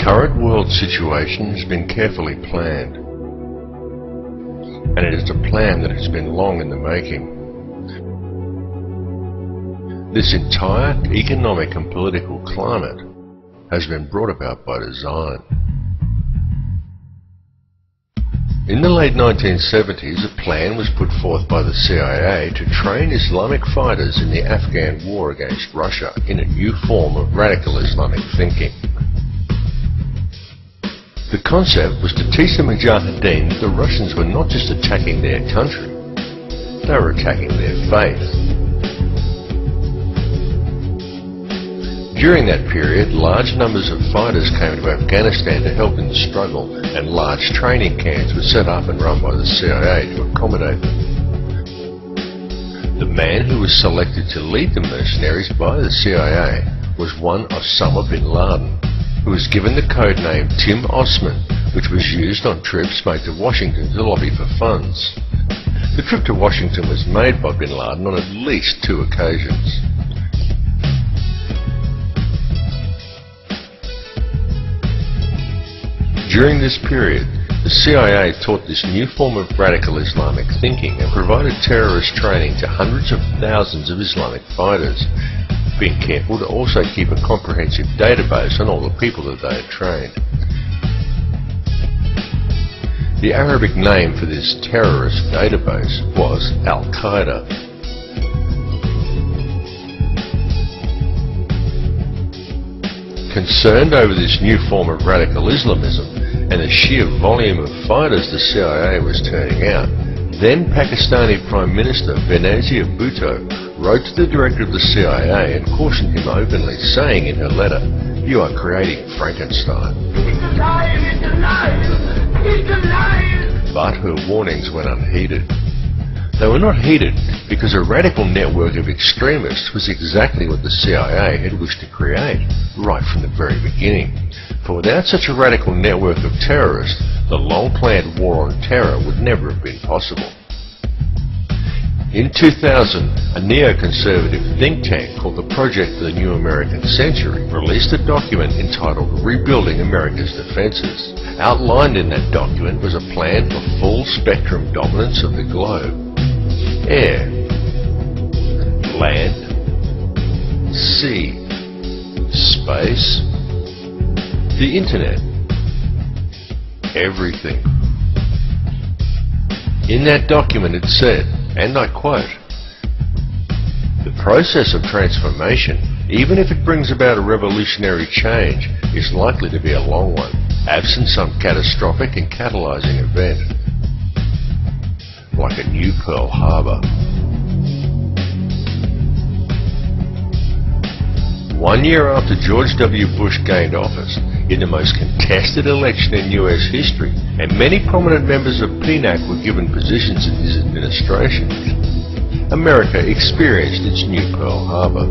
current world situation has been carefully planned, and it is a plan that has been long in the making. This entire economic and political climate has been brought about by design. In the late 1970s, a plan was put forth by the CIA to train Islamic fighters in the Afghan war against Russia in a new form of radical Islamic thinking. The concept was to teach the Mujahideen that the Russians were not just attacking their country, they were attacking their faith. During that period, large numbers of fighters came to Afghanistan to help in the struggle, and large training camps were set up and run by the CIA to accommodate them. The man who was selected to lead the mercenaries by the CIA was one Osama bin Laden, who was given the code name Tim Osman, which was used on trips made to Washington to lobby for funds. The trip to Washington was made by bin Laden on at least 2 occasions. During this period, the CIA taught this new form of radical Islamic thinking and provided terrorist training to hundreds of thousands of Islamic fighters, being careful to also keep a comprehensive database on all the people that they had trained. The Arabic name for this terrorist database was Al-Qaeda. Concerned over this new form of radical Islamism and the sheer volume of fighters the CIA was turning out, then Pakistani Prime Minister Benazir Bhutto wrote to the director of the CIA and cautioned him openly, saying in her letter, "You are creating Frankenstein." It's alive! It's alive! It's alive! But her warnings went unheeded. They were not heeded because a radical network of extremists was exactly what the CIA had wished to create right from the very beginning. For without such a radical network of terrorists, the long-planned war on terror would never have been possible. In 2000, a neoconservative think tank called the Project for the New American Century released a document entitled Rebuilding America's Defenses. Outlined in that document was a plan for full spectrum dominance of the globe. Air, land, sea, space, the internet, everything. In that document it said, and I quote, "The process of transformation, even if it brings about a revolutionary change, is likely to be a long one, absent some catastrophic and catalyzing event, like a new Pearl Harbor." 1 year after George W. Bush gained office, in the most contested election in US history, and many prominent members of PNAC were given positions in his administration, America experienced its new Pearl Harbor,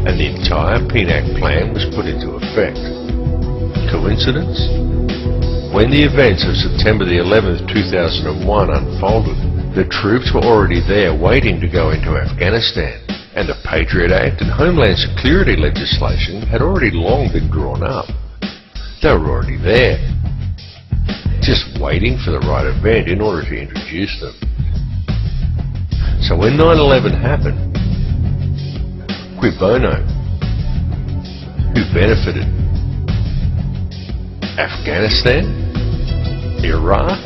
and the entire PNAC plan was put into effect. Coincidence? When the events of September the 11th, 2001 unfolded, the troops were already there waiting to go into Afghanistan, and the Patriot Act and Homeland Security legislation had already long been drawn up. They were already there, just waiting for the right event in order to introduce them. So when 9/11 happened, cui bono? Who benefited? Afghanistan? Iraq?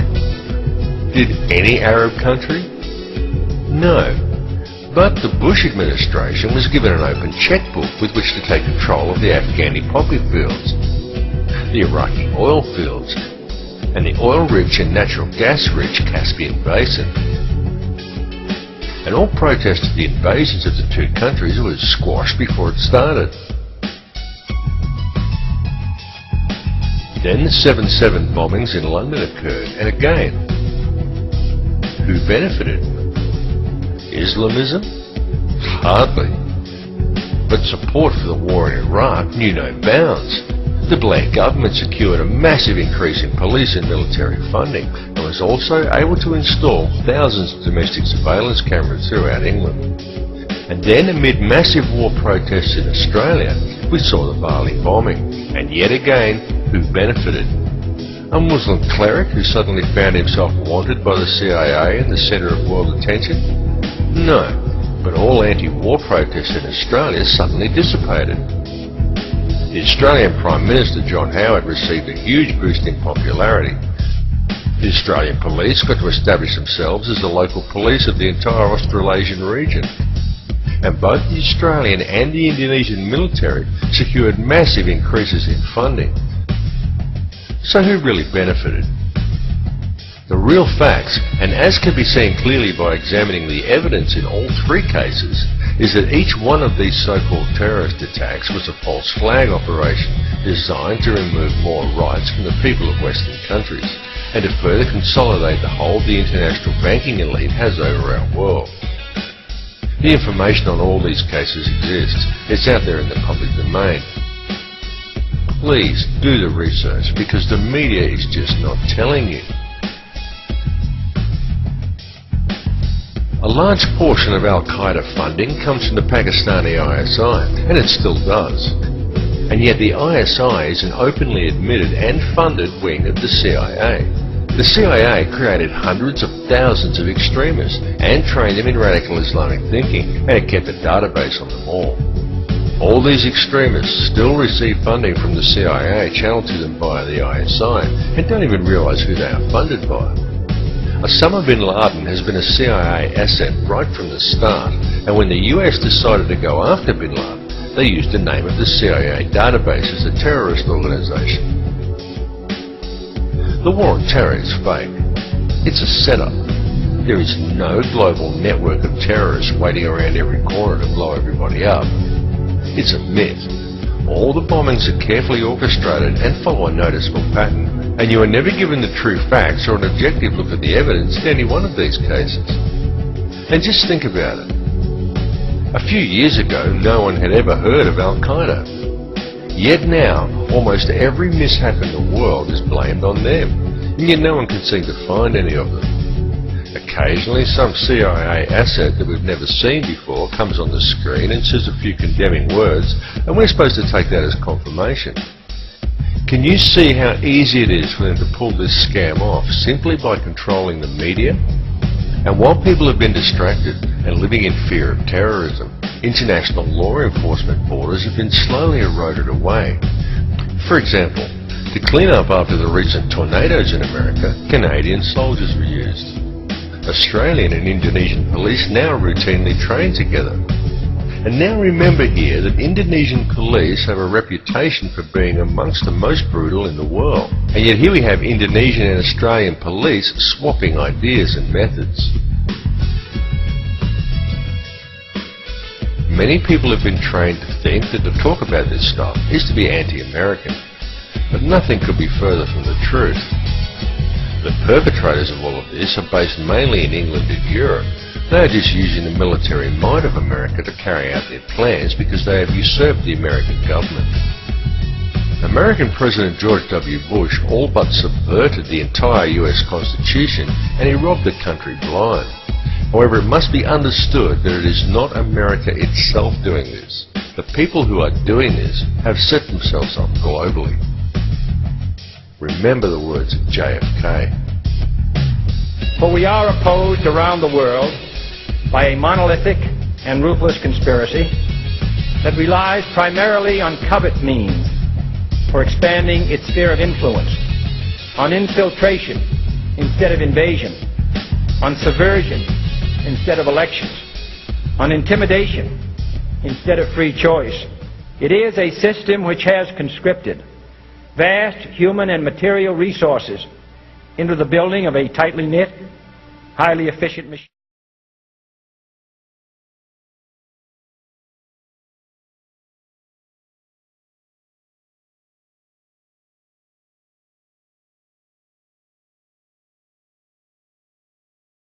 Did any Arab country? No. But the Bush administration was given an open checkbook with which to take control of the Afghani poppy fields, the Iraqi oil fields, and the oil-rich and natural gas-rich Caspian Basin. And all protests to the invasions of the 2 countries was squashed before it started. Then the 7/7 bombings in London occurred, and again, who benefited? Islamism? Hardly. But support for the war in Iraq knew no bounds. The Blair government secured a massive increase in police and military funding, and was also able to install thousands of domestic surveillance cameras throughout England. And then, amid massive war protests in Australia, we saw the Bali bombing. And yet again, who benefited? A Muslim cleric who suddenly found himself wanted by the CIA and the centre of world attention? No, but all anti-war protests in Australia suddenly dissipated. The Australian Prime Minister John Howard received a huge boost in popularity. The Australian police got to establish themselves as the local police of the entire Australasian region. And both the Australian and the Indonesian military secured massive increases in funding. So who really benefited? The real facts, and as can be seen clearly by examining the evidence in all three cases, is that each one of these so-called terrorist attacks was a false flag operation designed to remove more rights from the people of Western countries and to further consolidate the hold the international banking elite has over our world. The information on all these cases exists. It's out there in the public domain. Please do the research, because the media is just not telling you. A large portion of Al-Qaeda funding comes from the Pakistani ISI, and it still does. And yet the ISI is an openly admitted and funded wing of the CIA. The CIA created hundreds of thousands of extremists and trained them in radical Islamic thinking, and it kept a database on them all. All these extremists still receive funding from the CIA channeled to them via the ISI and don't even realize who they are funded by. Osama bin Laden has been a CIA asset right from the start, and when the US decided to go after bin Laden, they used the name of the CIA database as a terrorist organization. The war on terror is fake. It's a setup. There is no global network of terrorists waiting around every corner to blow everybody up. It's a myth. All the bombings are carefully orchestrated and follow a noticeable pattern, and you are never given the true facts or an objective look at the evidence in any one of these cases. And just think about it. A few years ago, no one had ever heard of Al-Qaeda. Yet now, almost every mishap in the world is blamed on them, and yet no one can seem to find any of them. Occasionally, some CIA asset that we've never seen before comes on the screen and says a few condemning words, and we're supposed to take that as confirmation. Can you see how easy it is for them to pull this scam off simply by controlling the media? And while people have been distracted and living in fear of terrorism, international law enforcement borders have been slowly eroded away. For example, to clean up after the recent tornadoes in America, Canadian soldiers were used. Australian and Indonesian police now routinely train together. And now remember here that Indonesian police have a reputation for being amongst the most brutal in the world. And yet here we have Indonesian and Australian police swapping ideas and methods. Many people have been trained to think that to talk about this stuff is to be anti-American. But nothing could be further from the truth. The perpetrators of all of this are based mainly in England and Europe. They are just using the military might of America to carry out their plans because they have usurped the American government. American President George W. Bush all but subverted the entire US Constitution, and he robbed the country blind. However, it must be understood that it is not America itself doing this. The people who are doing this have set themselves up globally. Remember the words of JFK. For we are opposed around the world by a monolithic and ruthless conspiracy that relies primarily on covert means for expanding its sphere of influence, on infiltration instead of invasion, on subversion instead of elections, on intimidation instead of free choice. It is a system which has conscripted vast human and material resources into the building of a tightly knit, highly efficient machine.